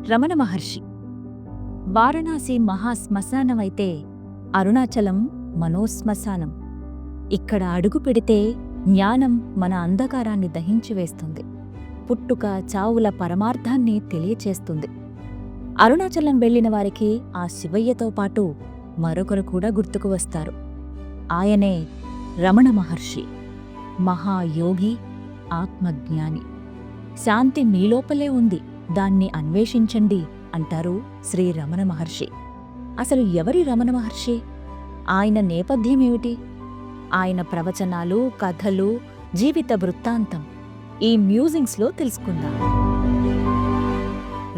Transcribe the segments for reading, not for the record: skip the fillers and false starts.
రమణ మహర్షి. వారణాసి మహాశ్మశానమైతే అరుణాచలం మనోశ్మశానం. ఇక్కడ అడుగు పెడితే జ్ఞానం మన అంధకారాన్ని దహించివేస్తుంది, పుట్టుక చావుల పరమార్థాన్ని తెలియచేస్తుంది. అరుణాచలం వెళ్లిన వారికి ఆ శివయ్యతో పాటు మరొకరు కూడా గుర్తుకు వస్తారు. ఆయనే రమణ మహర్షి, మహాయోగి, ఆత్మజ్ఞాని. శాంతి మీలోపలే ఉంది, దాన్ని అన్వేషించండి అంటారు శ్రీ రమణ మహర్షి. అసలు ఎవరి రమణ మహర్షి? ఆయన నేపథ్యమేమిటి? ఆయన ప్రవచనాలు, కథలు, జీవిత వృత్తాంతం ఈ మ్యూజింగ్స్లో తెలుసుకుందాం.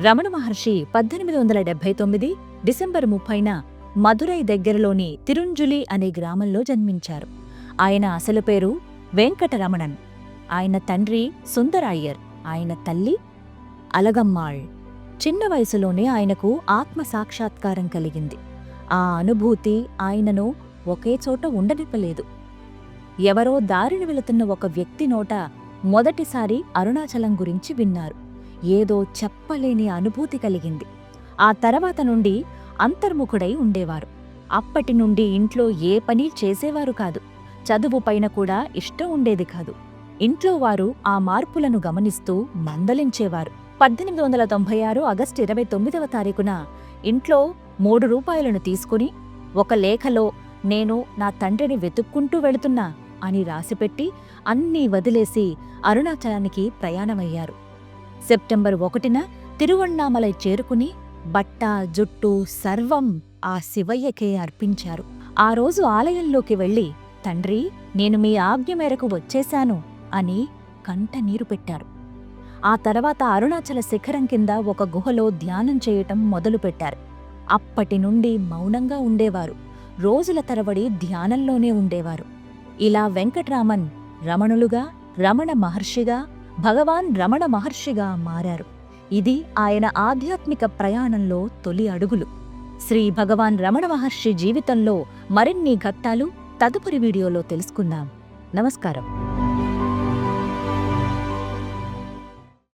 రమణ మహర్షి 1879 డిసెంబర్ 30న మదురై దగ్గరలోని తిరుంజులి అనే గ్రామంలో జన్మించారు. ఆయన అసలు పేరు వెంకటరమణన్. ఆయన తండ్రి సుందరయ్యర్, ఆయన తల్లి అలగమ్మాళ్. చిన్న వయసులోనే ఆయనకు ఆత్మసాక్షాత్కారం కలిగింది. ఆ అనుభూతి ఆయనను ఒకే చోట ఉండనివ్వలేదు. ఎవరో దారిని వెళుతున్న ఒక వ్యక్తి నోట మొదటిసారి అరుణాచలం గురించి విన్నారు. ఏదో చెప్పలేని అనుభూతి కలిగింది. ఆ తర్వాత నుండి అంతర్ముఖుడై ఉండేవారు. అప్పటి నుండి ఇంట్లో ఏ పని చేసేవారు కాదు. చదువు పైన కూడా ఇష్టం ఉండేది కాదు. ఇంట్లో వారు ఆ మార్పులను గమనిస్తూ మందలించేవారు. 1896 ఆగస్టు 29వ తారీఖున ఇంట్లో 3 రూపాయలను తీసుకుని ఒక లేఖలో నేను నా తండ్రిని వెతుక్కుంటూ వెళుతున్నా అని రాసిపెట్టి అన్నీ వదిలేసి అరుణాచలానికి ప్రయాణమయ్యారు. సెప్టెంబర్ 1న తిరువణ్ణామలై చేరుకుని బట్ట, జుట్టు సర్వం ఆ శివయ్యకే అర్పించారు. ఆ రోజు ఆలయంలోకి వెళ్లి తండ్రి, నేను మీ ఆజ్ఞ మేరకు వచ్చేశాను అని కంటనీరు పెట్టారు. ఆ తర్వాత అరుణాచల శిఖరం కింద ఒక గుహలో ధ్యానం చేయటం మొదలుపెట్టారు. అప్పటి నుండి మౌనంగా ఉండేవారు. రోజుల తరబడి ధ్యానంలోనే ఉండేవారు. ఇలా వెంకట్రామన్ రమణులుగా, రమణ మహర్షిగా, భగవాన్ రమణ మహర్షిగా మారారు. ఇది ఆయన ఆధ్యాత్మిక ప్రయాణంలో తొలి అడుగులు. శ్రీ భగవాన్ రమణ మహర్షి జీవితంలో మరిన్ని ఘట్టాలు తదుపరి వీడియోలో తెలుసుకుందాం. నమస్కారం.